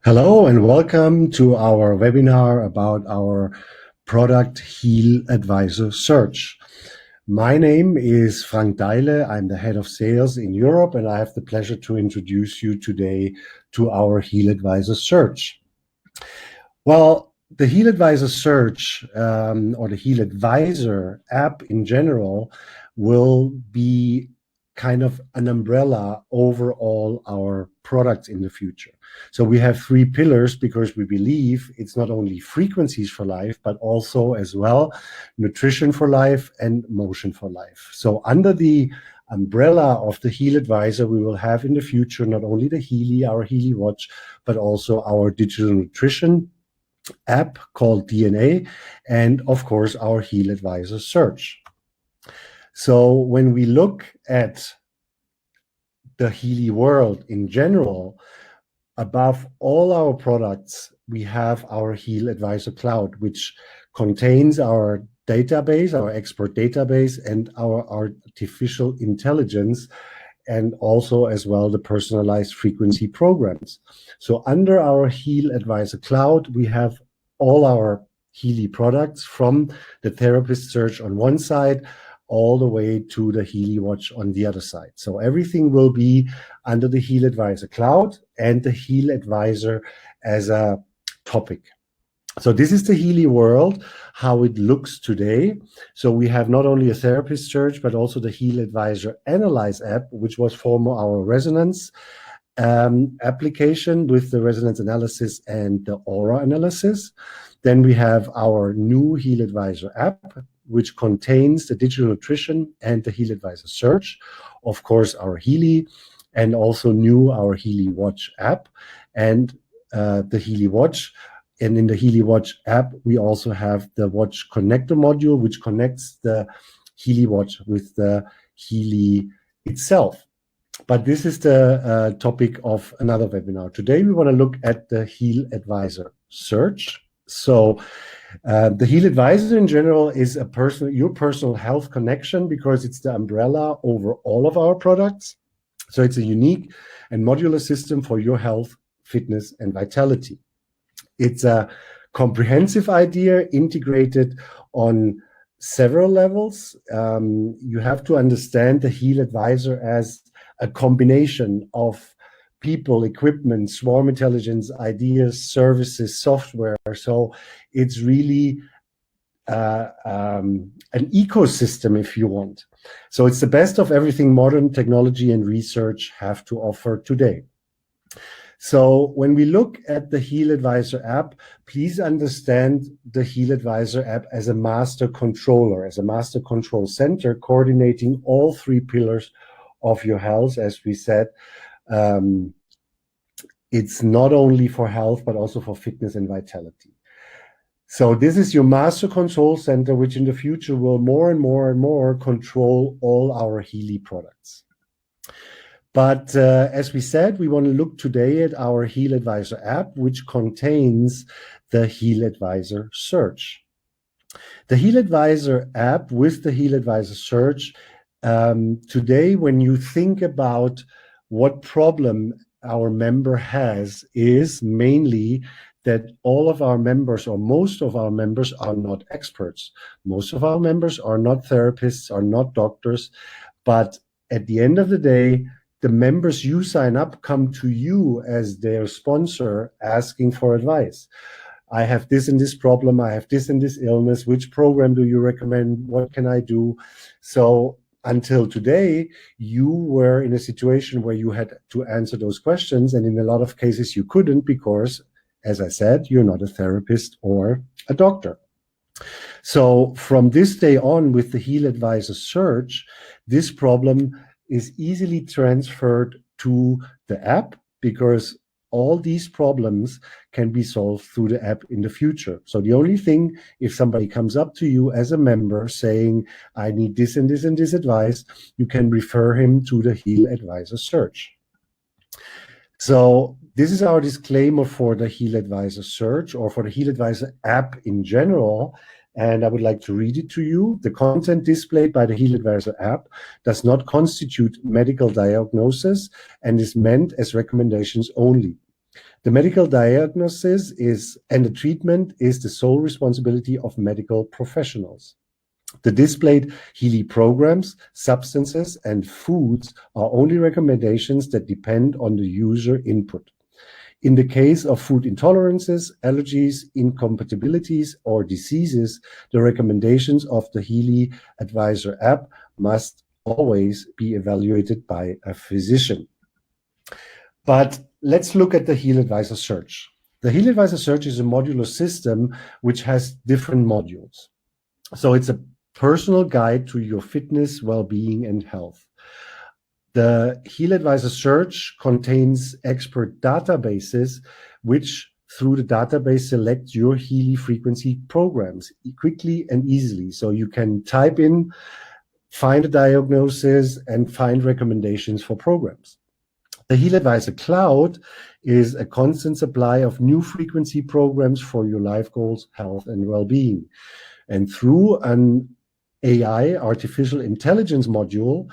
Hello and welcome to our webinar about our product Heal Advisor Search. My name is Frank Deile. I'm the head of sales in Europe, and I have the pleasure to introduce you today to our Heal Advisor Search. Well, the Heal Advisor Search or the Heal Advisor app in general will be kind of an umbrella over all our products in the future. So we have three pillars because we believe it's not only frequencies for life, but also as well nutrition for life and motion for life. So under the umbrella of the Heal Advisor, we will have in the future not only the Healy, our Healy Watch, but also our digital nutrition app called DNA, and of course our Heal Advisor Search. So when we look at the Healy world in general, above all our products, we have our Heal Advisor Cloud, which contains our database, our expert database, and our artificial intelligence, and also as well the personalized frequency programs. So under our Heal Advisor Cloud, we have all our Healy products from the therapist search on one side all the way to the Healy Watch on the other side. So everything will be under the Heal Advisor Cloud and the Heal Advisor as a topic. So this is the Healy world, how it looks today. So we have not only a therapist search, but also the Heal Advisor Analyze app, which was former our resonance application with the resonance analysis and the aura analysis. Then we have our new Heal Advisor app, which contains the digital nutrition and the Heal Advisor Search, of course, our Healy, and also new our Healy Watch app and the Healy Watch. And in the Healy Watch app, we also have the Watch Connector module, which connects the Healy Watch with the Healy itself. But this is the topic of another webinar. Today, we want to look at the Heal Advisor Search. So the Heal Advisor in general is your personal health connection because it's the umbrella over all of our products. So it's a unique and modular system for your health, fitness, and vitality. It's a comprehensive idea integrated on several levels. You have to understand the Heal Advisor as a combination of people, equipment, swarm intelligence, ideas, services, software. So it's really an ecosystem, if you want. So it's the best of everything modern technology and research have to offer today. So when we look at the Heal Advisor app, please understand the Heal Advisor app as a master controller, as a master control center, coordinating all three pillars of your health. As we said, it's not only for health, but also for fitness and vitality. So this is your master control center, which in the future will more and more and more control all our Healy products. But as we said, we want to look today at our Heal Advisor app, which contains the Heal Advisor Search. The Heal Advisor app with the Heal Advisor Search, today when you think about what problem our member has, is mainly that all of our members or most of our members are not experts. Most of our members are not therapists, are not doctors, but at the end of the day, the members you sign up come to you as their sponsor asking for advice. I have this and this problem, I have this and this illness, which program do you recommend, what can I do? So until today, you were in a situation where you had to answer those questions, and in a lot of cases you couldn't because, as I said, you're not a therapist or a doctor. So from this day on, with the Heal Advisor Search, this problem is easily transferred to the app because all these problems can be solved through the app in the future. So the only thing, if somebody comes up to you as a member saying, I need this and this and this advice, you can refer him to the Heal Advisor Search. So this is our disclaimer for the Heal Advisor Search or for the Heal Advisor app in general. And I would like to read it to you. The content displayed by the Heal Advisor app does not constitute medical diagnosis and is meant as recommendations only. The medical diagnosis and the treatment is the sole responsibility of medical professionals. The displayed Healy programs, substances, and foods are only recommendations that depend on the user input. In the case of food intolerances, allergies, incompatibilities, or diseases, the recommendations of the Healy Advisor app must always be evaluated by a physician. But let's look at the Heal Advisor Search. The Heal Advisor Search is a modular system which has different modules. So it's a personal guide to your fitness, well-being, and health. The Heal Advisor Search contains expert databases, which through the database select your Healy frequency programs quickly and easily. So you can type in, find a diagnosis, and find recommendations for programs. The Heal Advisor Cloud is a constant supply of new frequency programs for your life goals, health, and well-being. And through an AI, artificial intelligence module,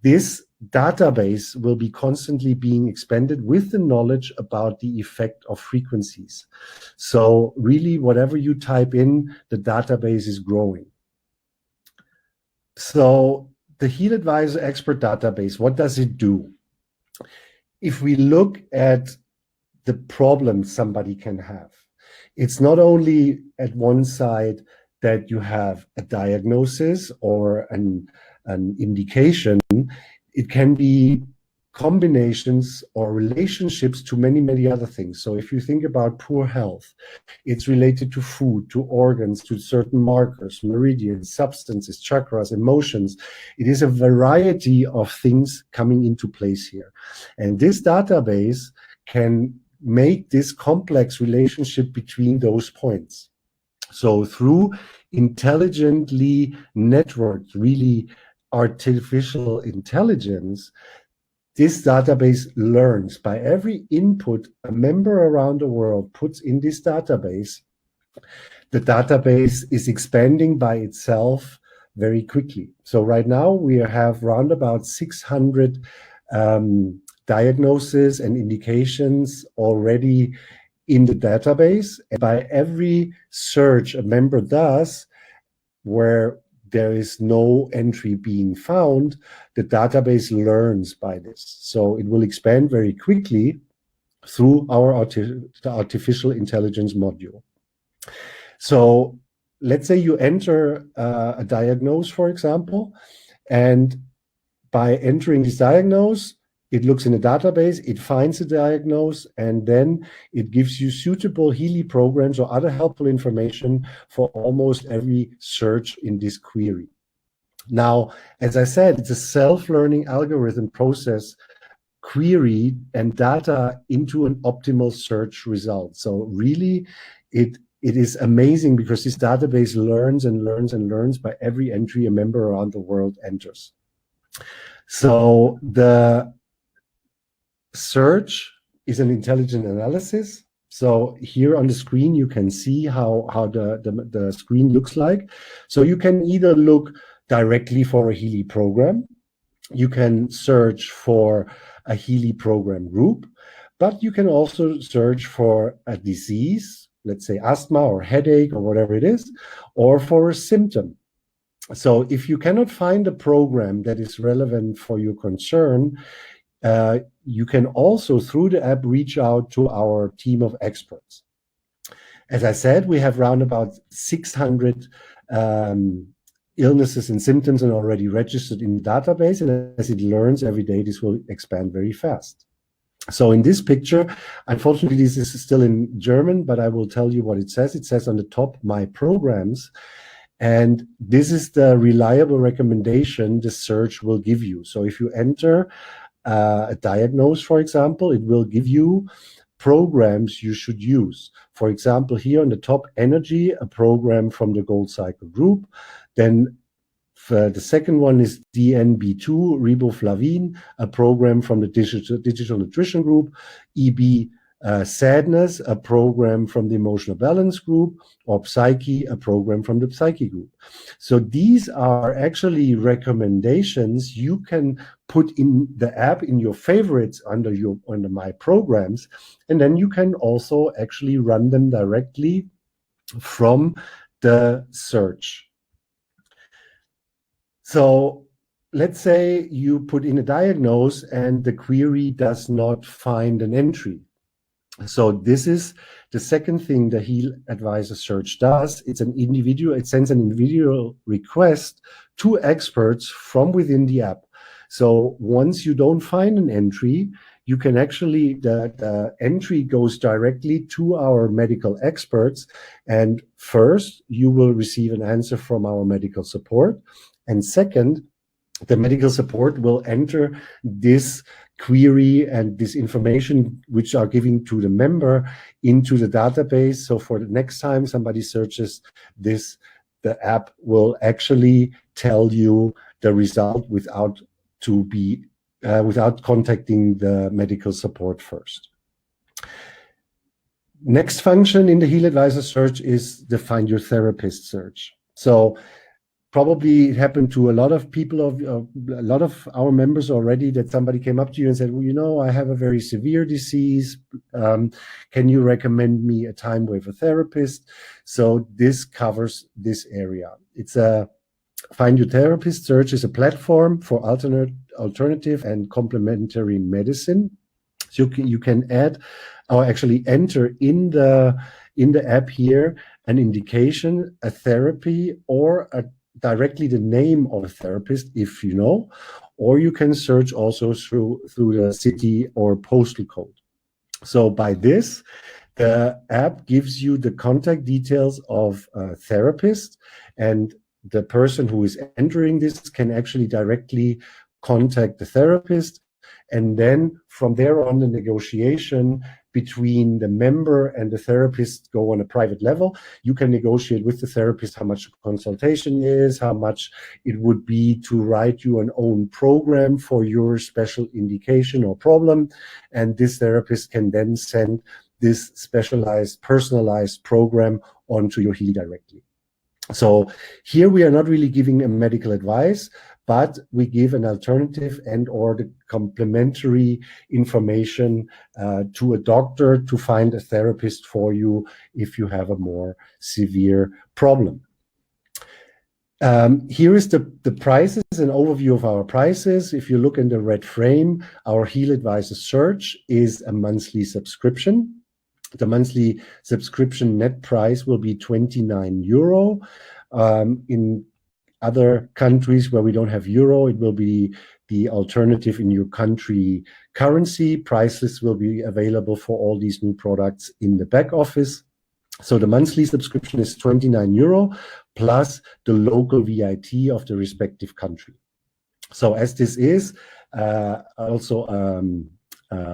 this database will be constantly being expanded with the knowledge about the effect of frequencies. So really, whatever you type in, the database is growing. So the Heal Advisor Expert Database, what does it do? If we look at the problems somebody can have, it's not only at one side that you have a diagnosis or an indication, it can be combinations or relationships to many, many other things. So if you think about poor health, it's related to food, to organs, to certain markers, meridians, substances, chakras, emotions. It is a variety of things coming into place here. And this database can make this complex relationship between those points. So through intelligently networked, really artificial intelligence, this database learns by every input a member around the world puts in this database. The database is expanding by itself very quickly. So right now we have around about 600 diagnoses and indications already in the database. And by every search a member does, where there is no entry being found, the database learns by this. So it will expand very quickly through our artificial intelligence module. So let's say you enter a diagnose, for example, and by entering this diagnose, it looks in the database, it finds a diagnose, and then it gives you suitable Healy programs or other helpful information for almost every search in this query. Now, as I said, it's a self-learning algorithm process query and data into an optimal search result. So really, it is amazing because this database learns and learns and learns by every entry a member around the world enters. So the search is an intelligent analysis. So here on the screen, you can see how the screen looks like. So you can either look directly for a Healy program. You can search for a Healy program group, but you can also search for a disease, let's say asthma or headache or whatever it is, or for a symptom. So if you cannot find a program that is relevant for your concern, you can also, through the app, reach out to our team of experts. As I said, we have around about 600 illnesses and symptoms and already registered in the database. And as it learns every day, this will expand very fast. So in this picture, unfortunately, this is still in German, but I will tell you what it says. It says on the top, My Programs. And this is the reliable recommendation the search will give you. So if you enter a diagnose, for example, it will give you programs you should use. For example, here on the top, energy, a program from the Gold Cycle Group. Then the second one is DNB2, riboflavin, a program from the Digital Nutrition Group. EB Sadness, a program from the Emotional Balance Group, or Psyche, a program from the Psyche Group. So these are actually recommendations you can put in the app in your favorites under my programs, and then you can also actually run them directly from the search. So let's say you put in a diagnose and the query does not find an entry. So this is the second thing the Heal Advisor search does. It sends an individual request to experts from within the app. So once you don't find an entry, you can actually, the entry goes directly to our medical experts. And first, you will receive an answer from our medical support. And second, the medical support will enter this query and this information which are given to the member into the database. So for the next time somebody searches this, the app will actually tell you the result without contacting the medical support first. Next function in the Heal Advisor search is the Find Your Therapist search. So probably it happened to a lot of people, a lot of our members already, that somebody came up to you and said, well, you know, I have a very severe disease. Can you recommend me a time waiver therapist? So this covers this area. It's a Find Your Therapist search is a platform for alternative and complementary medicine. So you can add or actually enter in the app here an indication, a therapy, or directly the name of a therapist if you know, or you can search also through the city or postal code. So by this, the app gives you the contact details of a therapist, and the person who is entering this can actually directly contact the therapist. And then from there on, the negotiation between the member and the therapist go on a private level. You can negotiate with the therapist how much consultation is, how much it would be to write you an own program for your special indication or problem. And this therapist can then send this specialized, personalized program onto your Heal directly. So here we are not really giving a medical advice, but we give an alternative and or the complementary information to a doctor to find a therapist for you if you have a more severe problem. Here is the prices, an overview of our prices. If you look in the red frame, our Heal Advisor search is a monthly subscription. The monthly subscription net price will be €29. In other countries where we don't have euro, it will be the alternative in your country currency. Prices will be available for all these new products in the back office. So the monthly subscription is €29 plus the local VAT of the respective country. So as this is also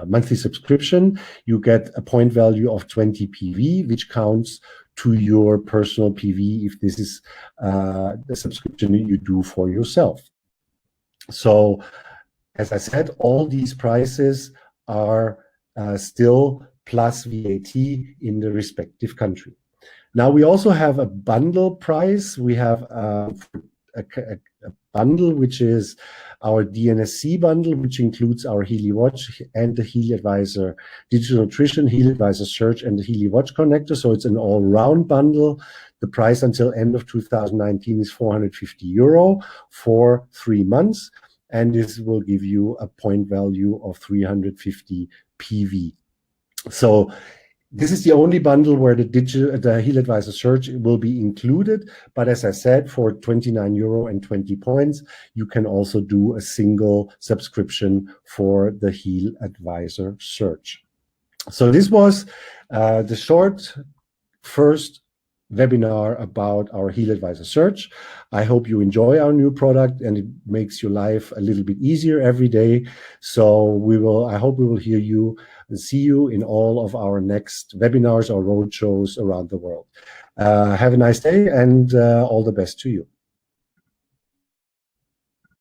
monthly subscription, you get a point value of 20 PV, which counts to your personal PV if this is the subscription that you do for yourself. So as I said, all these prices are still plus VAT in the respective country. Now we also have a bundle price. We have a bundle, which is our DNSC bundle, which includes our Healy Watch and the Heal Advisor Digital Nutrition, Heal Advisor Search, and the Healy Watch connector. So it's an all-round bundle. The price until end of 2019 is €450 for 3 months, and this will give you a point value of 350 PV. So this is the only bundle where the Heal Advisor Search will be included. But as I said, for €29 and 20 points, you can also do a single subscription for the Heal Advisor Search. So this was the short first webinar about our Heal Advisor Search. I hope you enjoy our new product and it makes your life a little bit easier every day. So I hope we will hear you and see you in all of our next webinars or roadshows around the world. Have a nice day and all the best to you.